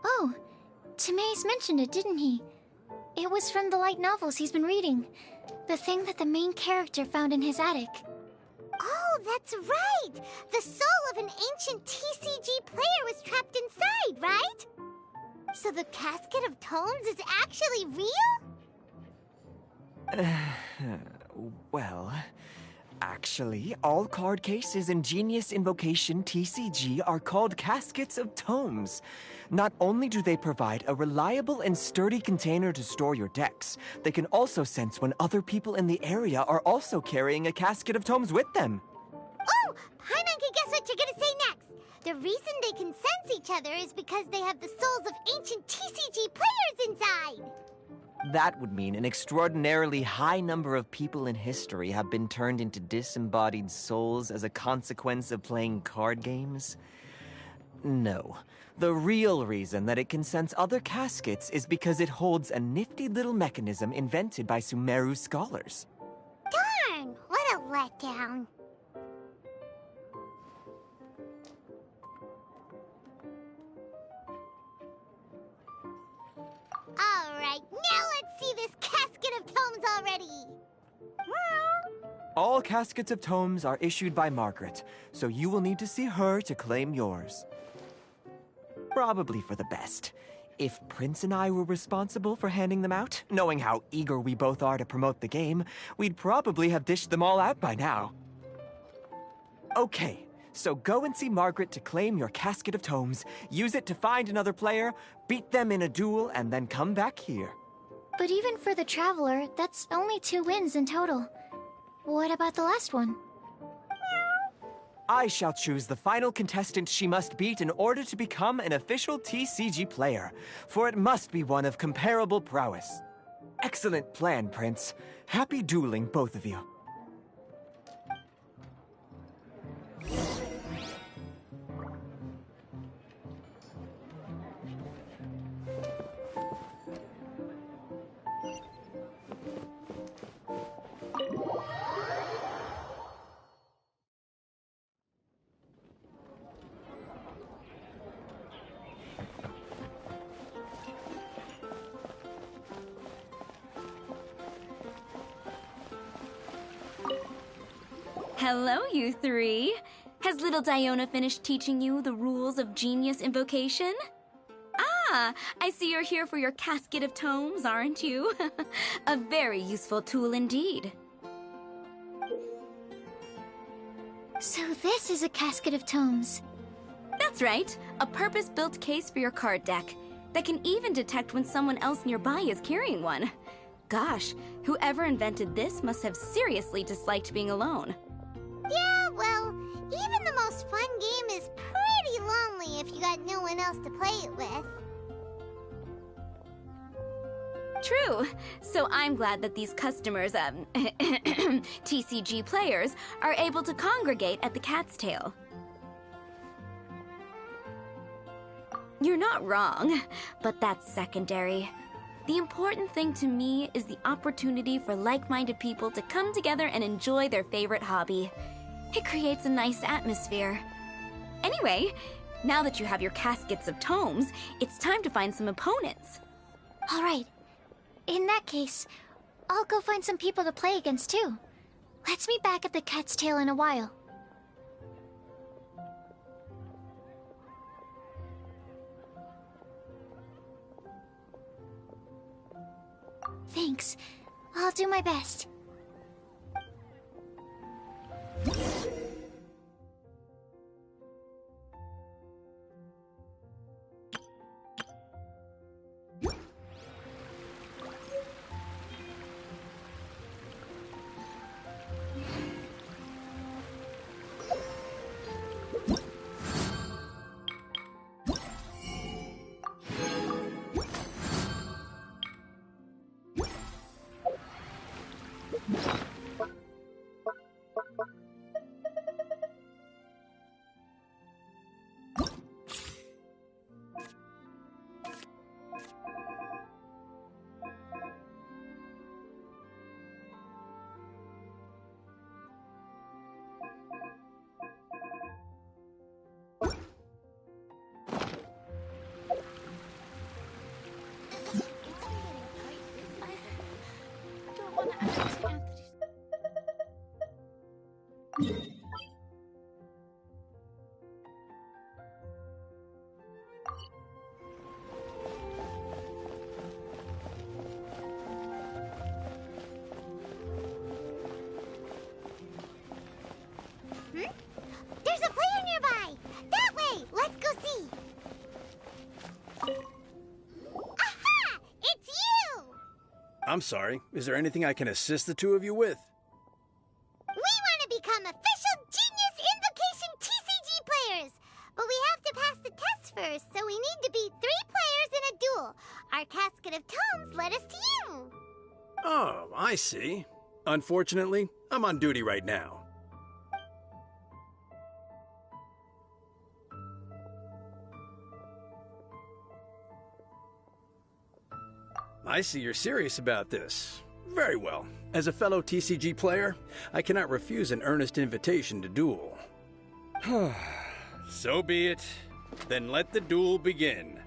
Oh, Timaeus mentioned it, didn't he? It was from the light novels he's been reading. The thing that the main character found in his attic. Oh, that's right! The soul of an ancient TCG player was trapped inside, right? So the Casket of Tomes is actually real? Well, actually, all card cases in Genius Invocation TCG are called Caskets of Tomes. Not only do they provide a reliable and sturdy container to store your decks, they can also sense when other people in the area are also carrying a Casket of Tomes with them. Oh, Paimon can guess what you're gonna say next. The reason they can sense each other is because they have the souls of ancient TCG players inside. That would mean an extraordinarily high number of people in history have been turned into disembodied souls as a consequence of playing card games. No. The real reason that it can sense other caskets is because it holds a nifty little mechanism invented by Sumeru scholars. Darn, what a letdown. Alright, now let's see this Casket of Tomes already. All Caskets of Tomes are issued by Margaret, so you will need to see her to claim yours. Probably for the best. If Prince and I were responsible for handing them out, knowing how eager we both are to promote the game, we'd probably have dished them all out by now. Okay, so go and see Margaret to claim your Casket of Tomes, use it to find another player, beat them in a duel, and then come back here. But even for the Traveler, that's only 2 wins in total. What about the last one? I shall choose the final contestant she must beat in order to become an official TCG player, for it must be one of comparable prowess. Excellent plan, Prince. Happy dueling, both of you. Hello, you 3. Has little Diona finished teaching you the rules of Genius Invocation? Ah, I see you're here for your Casket of Tomes, aren't you? A very useful tool indeed. So this is a Casket of Tomes. That's right, a purpose-built case for your card deck that can even detect when someone else nearby is carrying one. Gosh, whoever invented this must have seriously disliked being alone. Yeah, well, even the most fun game is pretty lonely if you got no one else to play it with. True. So I'm glad that these customers, TCG players, are able to congregate at the Cat's Tail. You're not wrong, but that's secondary. The important thing to me is the opportunity for like-minded people to come together and enjoy their favorite hobby. It creates a nice atmosphere. Anyway, now that you have your caskets of tomes, it's time to find some opponents. All right. In that case, I'll go find some people to play against too. Let's meet back at the Cat's Tail in a while. Thanks. I'll do my best. There's a player nearby! That way! Let's go see! Aha! It's you! I'm sorry. Is there anything I can assist the two of you with? We want to become official Genius Invocation TCG players! But we have to pass the test first, so we need to beat 3 players in a duel. Our casket of tomes led us to you. Oh, I see. Unfortunately, I'm on duty right now. I see you're serious about this. Very well. As a fellow TCG player, I cannot refuse an earnest invitation to duel. So be it. Then let the duel begin.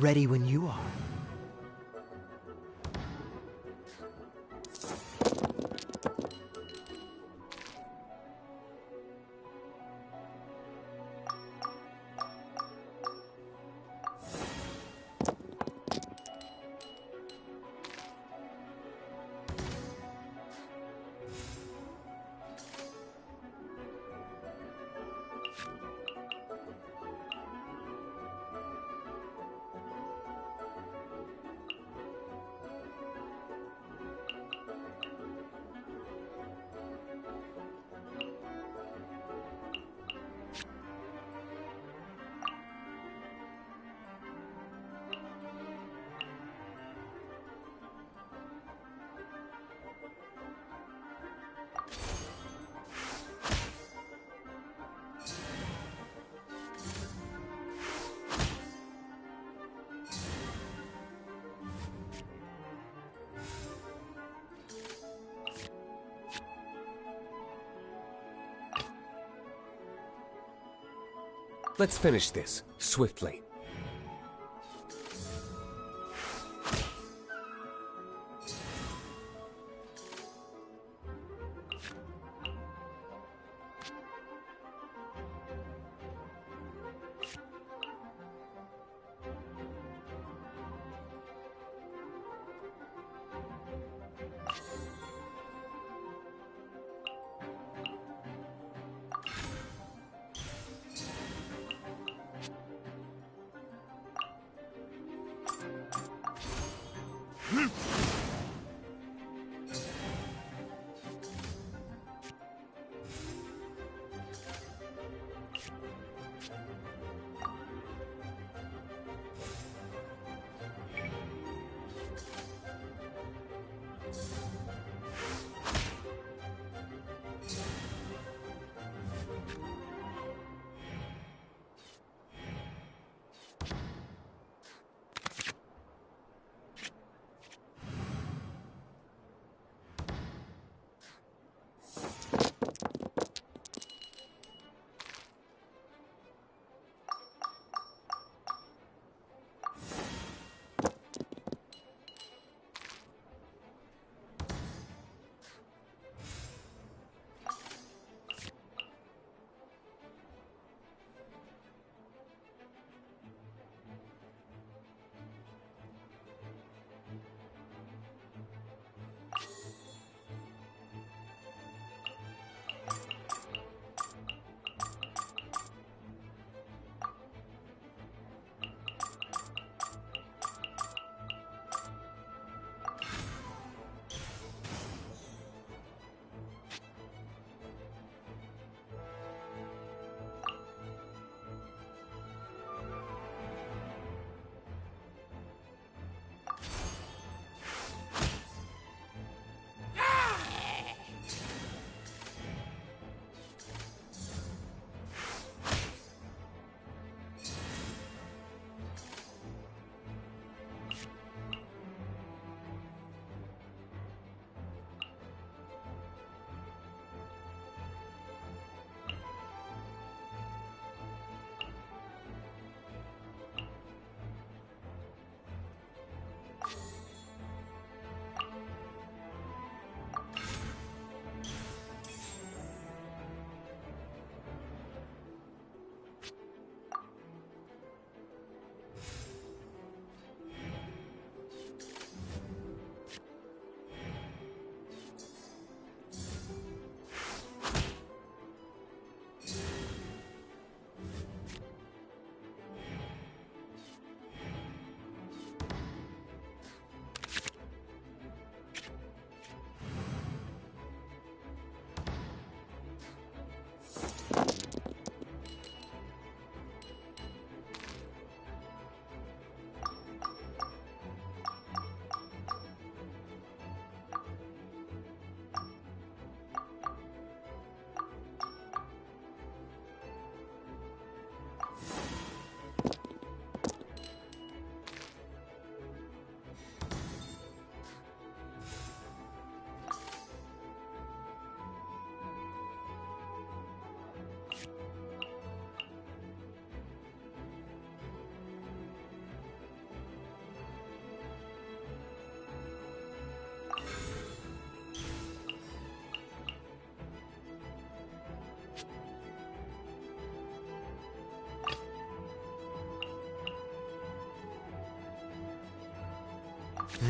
Ready when you are. Let's finish this, swiftly.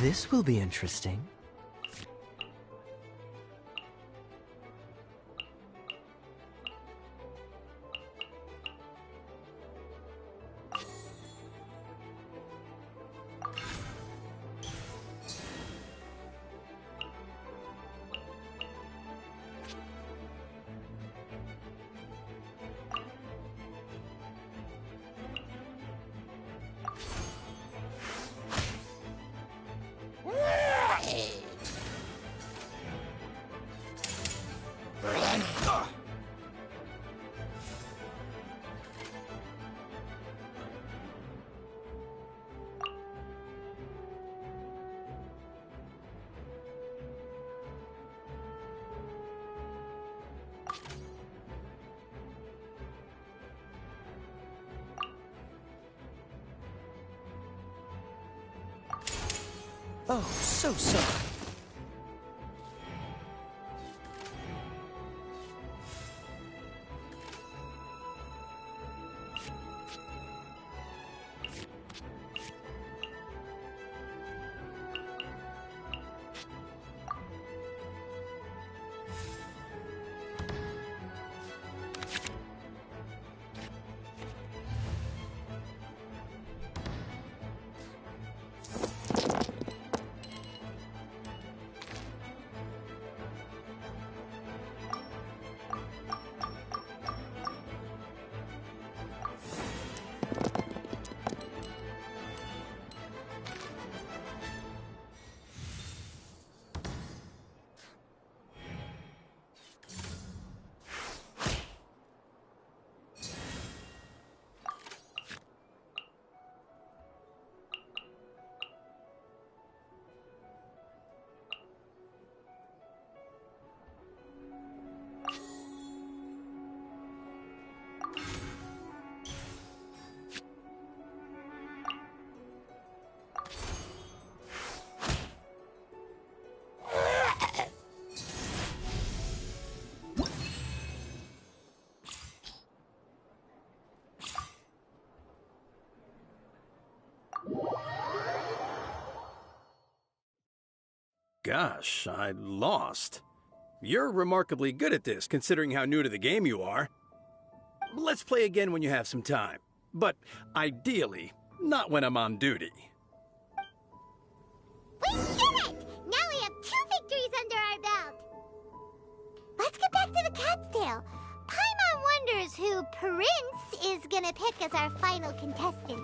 This will be interesting. Oh, so sorry. Gosh, I lost. You're remarkably good at this, considering how new to the game you are. Let's play again when you have some time. But ideally, not when I'm on duty. We did it! Now we have 2 victories under our belt! Let's get back to the Cat's Tail. Paimon wonders who Prince is gonna pick as our final contestant.